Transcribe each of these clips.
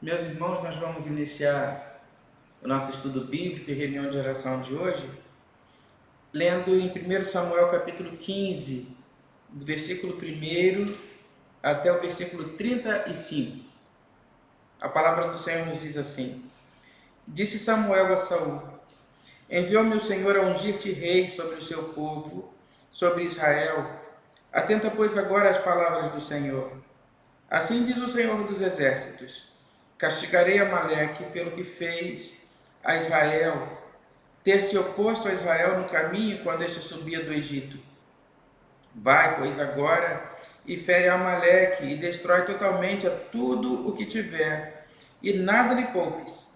Meus irmãos, nós vamos iniciar o nosso estudo bíblico e reunião de oração de hoje, lendo em 1 Samuel capítulo 15, do versículo 1 até o versículo 35. A palavra do Senhor nos diz assim: Disse Samuel a Saul: Enviou-me o Senhor a ungir-te rei sobre o seu povo, sobre Israel. Atenta, pois, agora às palavras do Senhor. Assim diz o Senhor dos Exércitos: Castigarei Amaleque pelo que fez a Israel, ter se oposto a Israel no caminho quando este subia do Egito. Vai, pois, agora e fere Amaleque e destrói totalmente a tudo o que tiver, e nada lhe poupes.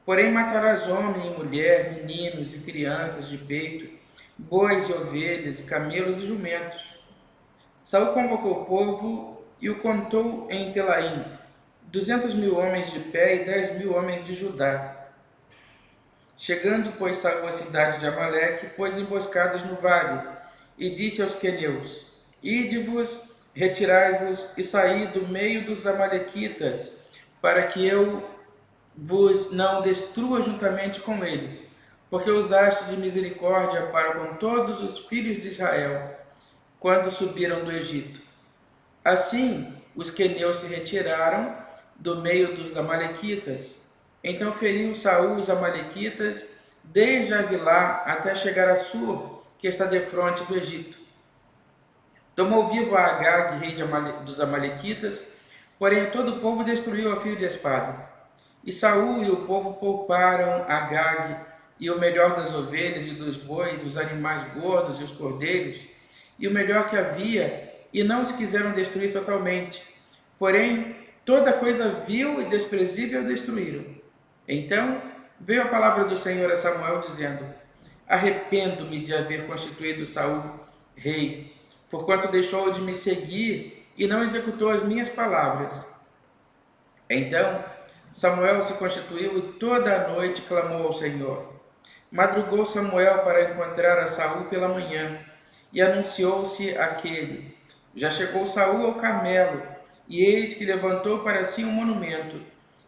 Porém matarás homem e mulher, meninos e crianças de peito, bois e ovelhas, e camelos e jumentos. Saul convocou o povo e o contou em Telaim, 200.000 homens de pé e 10.000 homens de Judá. Chegando, pois, Saul à cidade de Amaleque, pôs emboscadas no vale, e disse aos queneus: Ide-vos, retirai-vos e saí do meio dos amalequitas, para que eu vos não destrua juntamente com eles, porque usaste de misericórdia para com todos os filhos de Israel, quando subiram do Egito. Assim, os queneus se retiraram do meio dos amalequitas. Então feriu Saul os amalequitas, desde Avilá até chegar a Sur, que está defronte do Egito. Tomou vivo a Agag, rei dos amalequitas, porém todo o povo destruiu a fio de espada. E Saul e o povo pouparam Agag e o melhor das ovelhas e dos bois, os animais gordos e os cordeiros, e o melhor que havia, e não os quiseram destruir totalmente. Porém, toda coisa vil e desprezível destruíram. Então veio a palavra do Senhor a Samuel, dizendo: Arrependo-me de haver constituído Saul rei, porquanto deixou de me seguir e não executou as minhas palavras. Então Samuel se constituiu e toda a noite clamou ao Senhor. Madrugou Samuel para encontrar a Saul pela manhã, e anunciou-se aquele: Já chegou Saul ao Carmelo, e eis que levantou para si um monumento,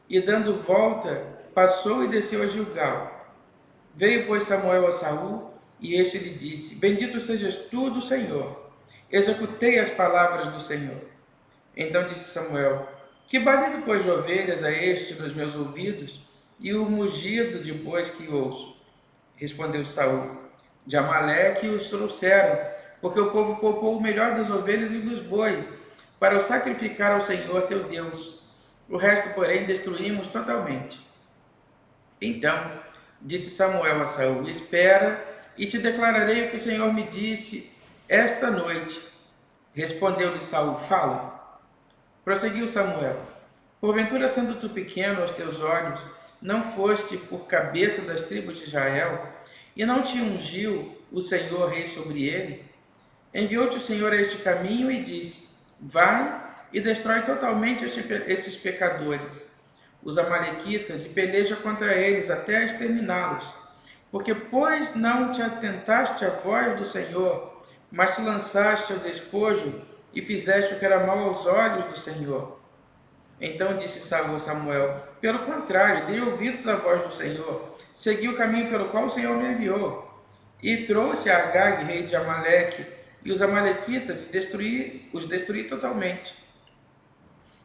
e dando volta, passou e desceu a Gilgal. Veio, pois, Samuel a Saul, e este lhe disse: Bendito sejas tu do Senhor. Executei as palavras do Senhor. Então disse Samuel: Que balido, pois, de ovelhas é este nos meus ouvidos, e o mugido de bois que ouço? Respondeu Saul: De Amaleque os trouxeram, porque o povo poupou o melhor das ovelhas e dos bois, para o sacrificar ao Senhor teu Deus. O resto, porém, destruímos totalmente. Então disse Samuel a Saul: Espera, e te declararei o que o Senhor me disse esta noite. Respondeu-lhe Saul: Fala. Prosseguiu Samuel: Porventura, sendo tu pequeno aos teus olhos, não foste por cabeça das tribos de Israel, e não te ungiu o Senhor rei sobre ele? Enviou-te o Senhor a este caminho e disse: Vai e destrói totalmente estes pecadores, os amalequitas, e peleja contra eles até exterminá-los. Porque, pois, não te atentaste à voz do Senhor, mas te lançaste ao despojo e fizeste o que era mal aos olhos do Senhor. Então disse Saul a Samuel: Pelo contrário, dei ouvidos à voz do Senhor, segui o caminho pelo qual o Senhor me enviou, e trouxe a Agag, rei de Amaleque, e os amalequitas, e os destruí totalmente.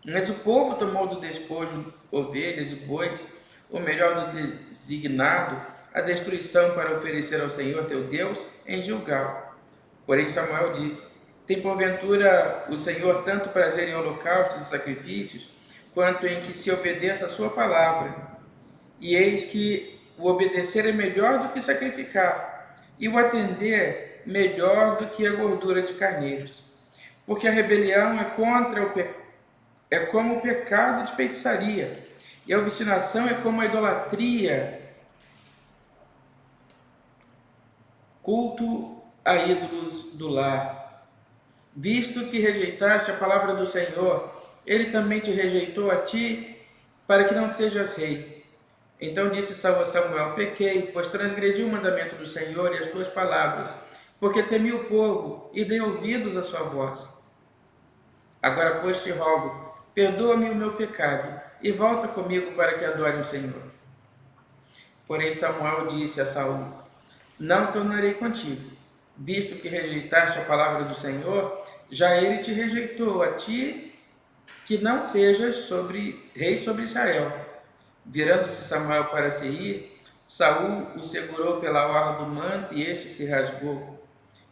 Mas o povo tomou do despojo ovelhas e bois, o melhor do designado, a destruição para oferecer ao Senhor teu Deus em Gilgal. Porém Samuel disse: Tem porventura o Senhor tanto prazer em holocaustos e sacrifícios, quanto em que se obedeça a sua palavra? E eis que o obedecer é melhor do que sacrificar, e o atender melhor do que a gordura de carneiros. Porque a rebelião é como o pecado de feitiçaria, e a obstinação é como a idolatria, culto a ídolos do lar. Visto que rejeitaste a palavra do Senhor, ele também te rejeitou a ti, para que não sejas rei. Então disse Saul a Samuel: Pequei, pois transgredi o mandamento do Senhor e as tuas palavras, porque temi o povo e dei ouvidos à sua voz. Agora, pois, te rogo, perdoa-me o meu pecado, e volta comigo para que adore o Senhor. Porém Samuel disse a Saul: não tornarei contigo, visto que rejeitaste a palavra do Senhor, já ele te rejeitou a ti, que não sejas rei sobre Israel. Virando-se Samuel para se ir, Saul o segurou pela orla do manto e este se rasgou.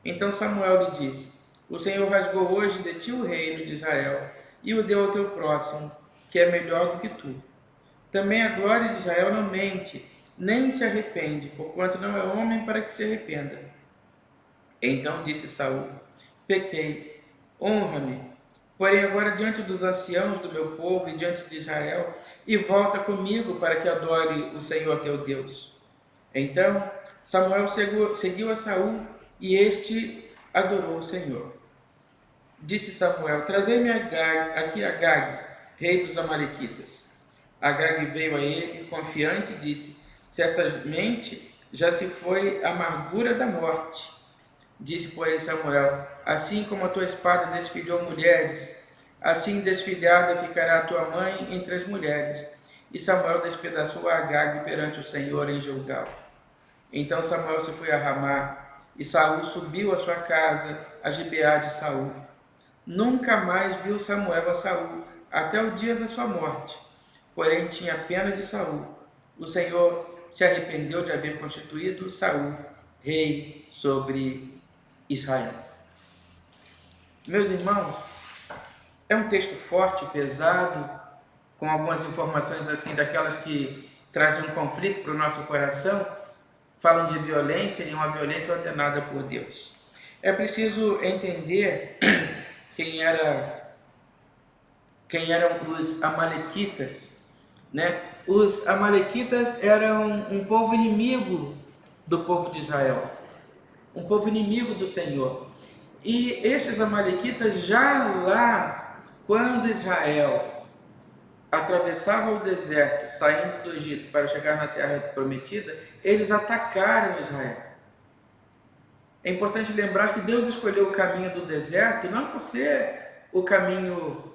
Então Samuel lhe disse: o Senhor rasgou hoje de ti o reino de Israel e o deu ao teu próximo, que é melhor do que tu. Também a glória de Israel não mente, nem se arrepende, porquanto não é homem para que se arrependa. Então disse Saul: pequei, honra-me, porém agora diante dos anciãos do meu povo e diante de Israel, e volta comigo para que adore o Senhor teu Deus. Então Samuel seguiu a Saul, e este adorou o Senhor. Disse Samuel: trazei-me aqui Agag, rei dos amalequitas. Agag veio a ele, confiante, e disse: certamente já se foi a amargura da morte. Disse, porém, Samuel: assim como a tua espada desfilhou mulheres, assim desfilhada ficará a tua mãe entre as mulheres. E Samuel despedaçou a Agag perante o Senhor em Gilgal. Então Samuel se foi a Ramá, e Saul subiu à sua casa, a Gibeá de Saul. Nunca mais viu Samuel a Saul, até o dia da sua morte. Porém tinha pena de Saul. O Senhor se arrependeu de haver constituído Saul rei sobre Israel. Meus irmãos, é um texto forte, pesado, com algumas informações assim, daquelas que trazem um conflito para o nosso coração, falam de violência e uma violência ordenada por Deus. É preciso entender quem eram os amalequitas, né? Os amalequitas eram um povo inimigo do povo de Israel, um povo inimigo do Senhor. E estes amalequitas, já lá, quando Israel atravessava o deserto, saindo do Egito para chegar na terra prometida, eles atacaram Israel. É importante lembrar que Deus escolheu o caminho do deserto não por ser o caminho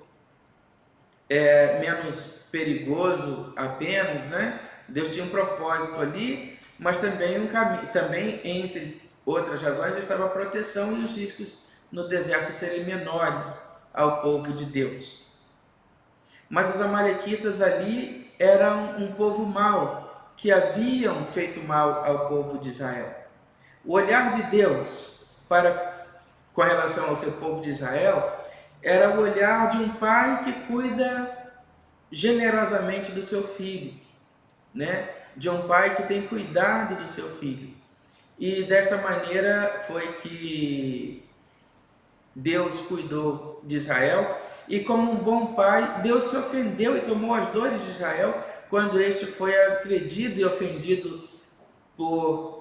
menos perigoso apenas, né? Deus tinha um propósito ali, mas também também entre outras razões estava a proteção e os riscos no deserto serem menores ao povo de Deus. Mas os amalequitas ali eram um povo mau, que haviam feito mal ao povo de Israel. O olhar de Deus com relação ao seu povo de Israel era o olhar de um pai que cuida generosamente do seu filho, né? De um pai que tem cuidado do seu filho. E desta maneira foi que Deus cuidou de Israel, e como um bom pai, Deus se ofendeu e tomou as dores de Israel quando este foi agredido e ofendido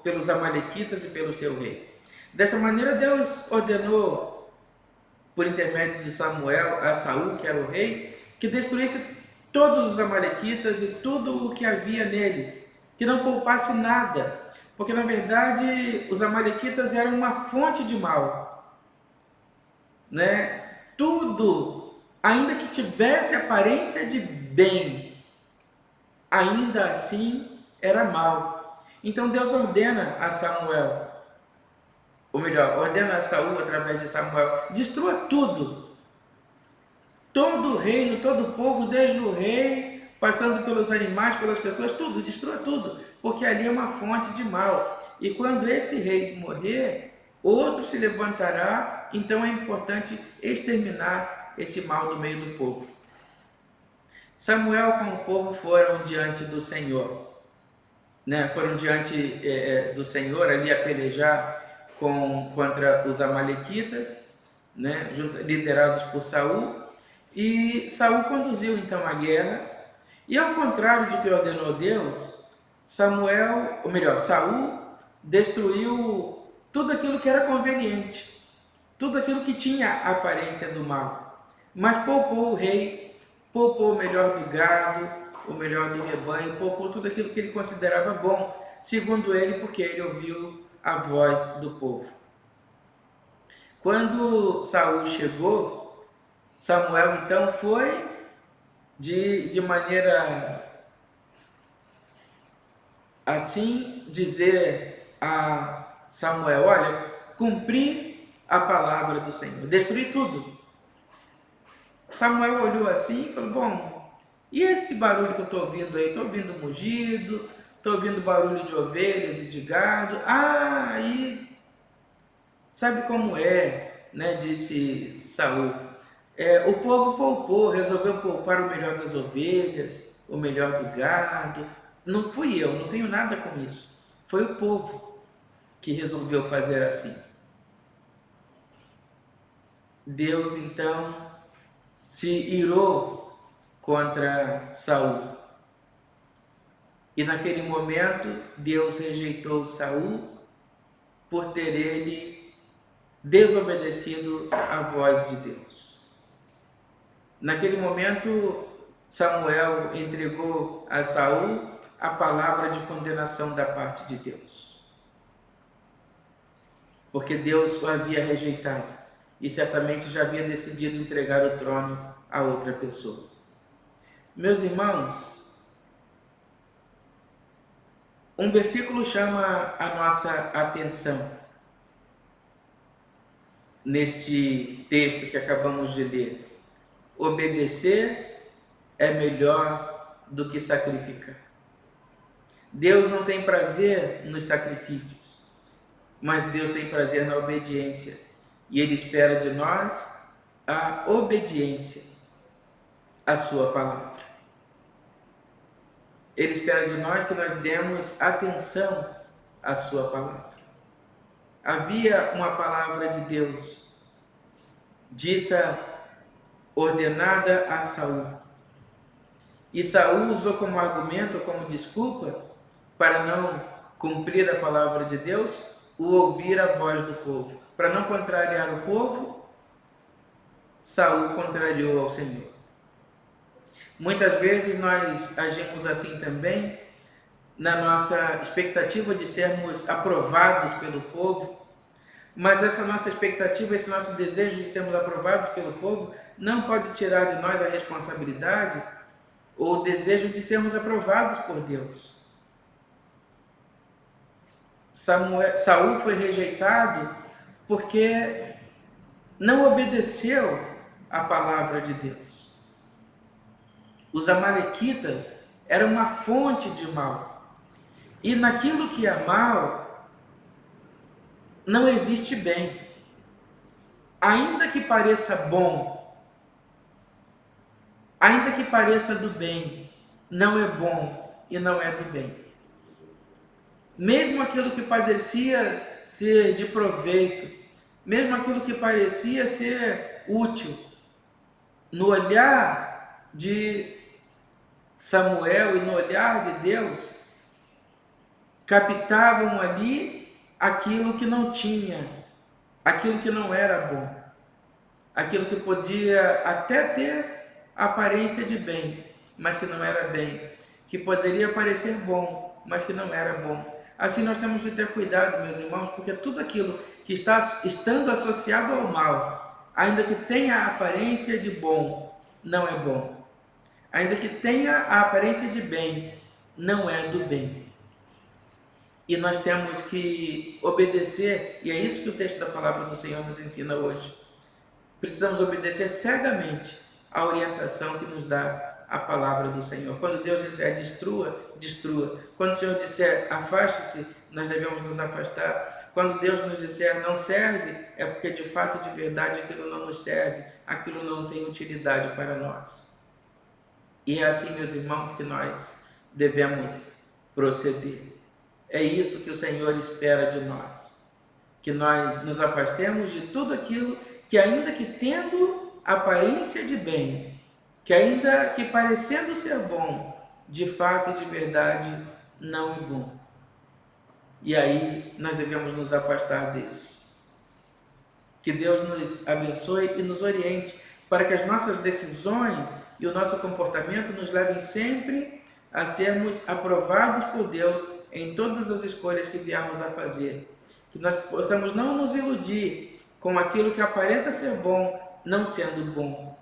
pelos amalequitas e pelo seu rei. Desta maneira, Deus ordenou, por intermédio de Samuel, a Saul, que era o rei, que destruísse todos os amalequitas e tudo o que havia neles, que não poupasse nada, porque na verdade os amalequitas eram uma fonte de mal, né? Tudo, ainda que tivesse aparência de bem, ainda assim era mal. Então Deus ordena a Samuel, ou melhor, ordena a Saul através de Samuel: destrua tudo, todo o reino, todo o povo, desde o rei, passando pelos animais, pelas pessoas, tudo, destrua tudo, porque ali é uma fonte de mal. E quando esse rei morrer, outro se levantará, então é importante exterminar esse mal do meio do povo. Samuel com o povo foram diante do Senhor, né? Foram diante do Senhor ali a pelejar contra os amalequitas, né? Liderados por Saul. E Saul conduziu então a guerra, e ao contrário do que ordenou Deus, Saul destruiu tudo aquilo que era conveniente, tudo aquilo que tinha a aparência do mal, mas poupou o rei, poupou o melhor do gado, o melhor do rebanho, poupou tudo aquilo que ele considerava bom, segundo ele, porque ele ouviu a voz do povo. Quando Saul chegou, Samuel então foi de maneira assim dizer a Samuel: olha, cumpri a palavra do Senhor, destruí tudo. Samuel olhou assim e falou: bom, e esse barulho que eu estou ouvindo aí? Estou ouvindo mugido, estou ouvindo barulho de ovelhas e de gado. Ah, aí sabe como é, né? Disse Saul. O povo poupou, resolveu poupar o melhor das ovelhas, o melhor do gado. Não fui eu, não tenho nada com isso. Foi o povo que resolveu fazer assim. Deus então se irou contra Saul. E naquele momento Deus rejeitou Saul por ter ele desobedecido à voz de Deus. Naquele momento Samuel entregou a Saul a palavra de condenação da parte de Deus. Porque Deus o havia rejeitado e certamente já havia decidido entregar o trono a outra pessoa. Meus irmãos, um versículo chama a nossa atenção neste texto que acabamos de ler. Obedecer é melhor do que sacrificar. Deus não tem prazer nos sacrifícios, mas Deus tem prazer na obediência. E Ele espera de nós a obediência à sua palavra. Ele espera de nós que nós demos atenção à sua palavra. Havia uma palavra de Deus dita, ordenada a Saul. E Saul usou como argumento, como desculpa, para não cumprir a palavra de Deus, o ouvir a voz do povo. Para não contrariar o povo, Saul contrariou ao Senhor. Muitas vezes nós agimos assim também, na nossa expectativa de sermos aprovados pelo povo, mas essa nossa expectativa, esse nosso desejo de sermos aprovados pelo povo, não pode tirar de nós a responsabilidade ou o desejo de sermos aprovados por Deus. Saul foi rejeitado porque não obedeceu a palavra de Deus. Os amalequitas eram uma fonte de mal. E naquilo que é mal, não existe bem. Ainda que pareça bom, ainda que pareça do bem, não é bom e não é do bem. Mesmo aquilo que parecia ser de proveito, mesmo aquilo que parecia ser útil, no olhar de Samuel e no olhar de Deus, captavam ali aquilo que não tinha, aquilo que não era bom, aquilo que podia até ter aparência de bem, mas que não era bem, que poderia parecer bom, mas que não era bom. Assim nós temos que ter cuidado, meus irmãos, porque tudo aquilo que está estando associado ao mal, ainda que tenha a aparência de bom, não é bom. Ainda que tenha a aparência de bem, não é do bem. E nós temos que obedecer, e é isso que o texto da palavra do Senhor nos ensina hoje. Precisamos obedecer cegamente à orientação que nos dá a palavra do Senhor. Quando Deus disser destrua, destrua. Quando o Senhor disser afaste-se, nós devemos nos afastar. Quando Deus nos disser não serve, é porque de fato, de verdade, aquilo não nos serve, aquilo não tem utilidade para nós. E é assim, meus irmãos, que nós devemos proceder. É isso que o Senhor espera de nós. Que nós nos afastemos de tudo aquilo que, ainda que tendo aparência de bem, que ainda que parecendo ser bom, de fato e de verdade não é bom. E aí nós devemos nos afastar disso. Que Deus nos abençoe e nos oriente para que as nossas decisões e o nosso comportamento nos levem sempre a sermos aprovados por Deus em todas as escolhas que viermos a fazer. Que nós possamos não nos iludir com aquilo que aparenta ser bom, não sendo bom.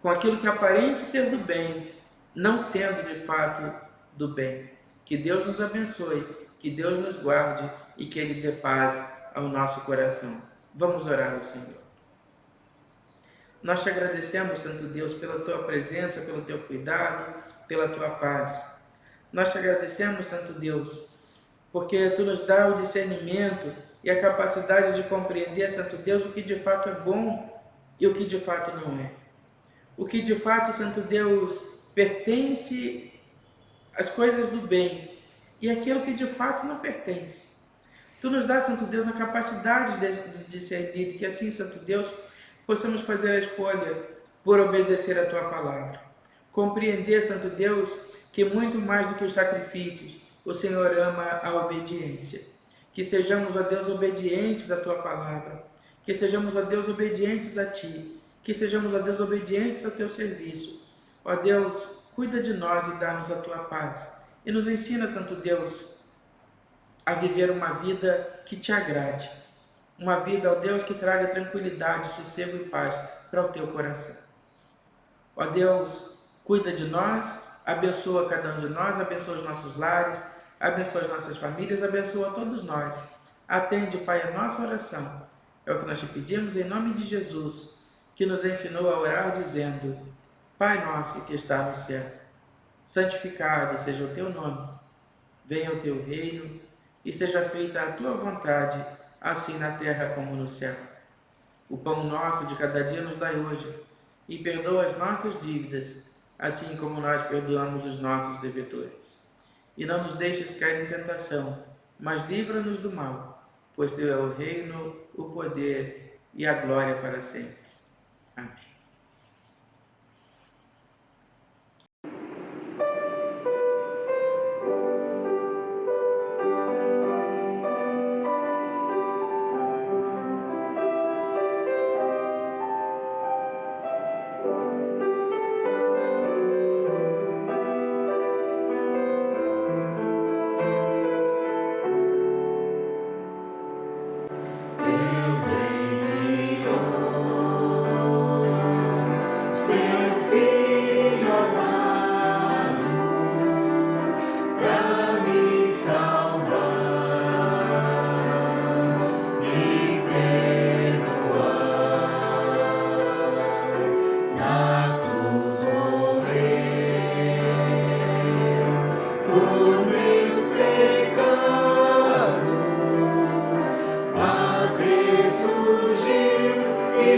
Com aquilo que aparente ser do bem, não sendo de fato do bem. Que Deus nos abençoe, que Deus nos guarde e que Ele dê paz ao nosso coração. Vamos orar ao Senhor. Nós te agradecemos, Santo Deus, pela Tua presença, pelo Teu cuidado, pela Tua paz. Nós te agradecemos, Santo Deus, porque Tu nos dá o discernimento e a capacidade de compreender, Santo Deus, o que de fato é bom e o que de fato não é. O que de fato, Santo Deus, pertence às coisas do bem e aquilo que de fato não pertence. Tu nos dá, Santo Deus, a capacidade de discernir, que assim, Santo Deus, possamos fazer a escolha por obedecer a Tua palavra. Compreender, Santo Deus, que muito mais do que os sacrifícios, o Senhor ama a obediência. Que sejamos, ó Deus, obedientes à Tua palavra. Que sejamos, ó Deus, obedientes a Ti. Que sejamos, ó Deus, obedientes ao Teu serviço. Ó Deus, cuida de nós e dá-nos a Tua paz. E nos ensina, Santo Deus, a viver uma vida que Te agrade. Uma vida, ó Deus, que traga tranquilidade, sossego e paz para o Teu coração. Ó Deus, cuida de nós, abençoa cada um de nós, abençoa os nossos lares, abençoa as nossas famílias, abençoa todos nós. Atende, Pai, a nossa oração. É o que nós te pedimos em nome de Jesus, que nos ensinou a orar dizendo: Pai nosso que está no céu, santificado seja o Teu nome. Venha o Teu reino e seja feita a Tua vontade, assim na terra como no céu. O pão nosso de cada dia nos dai hoje, e perdoa as nossas dívidas, assim como nós perdoamos os nossos devedores. E não nos deixes cair em tentação, mas livra-nos do mal, pois Teu é o reino, o poder e a glória para sempre. Amém. Ressurgiu e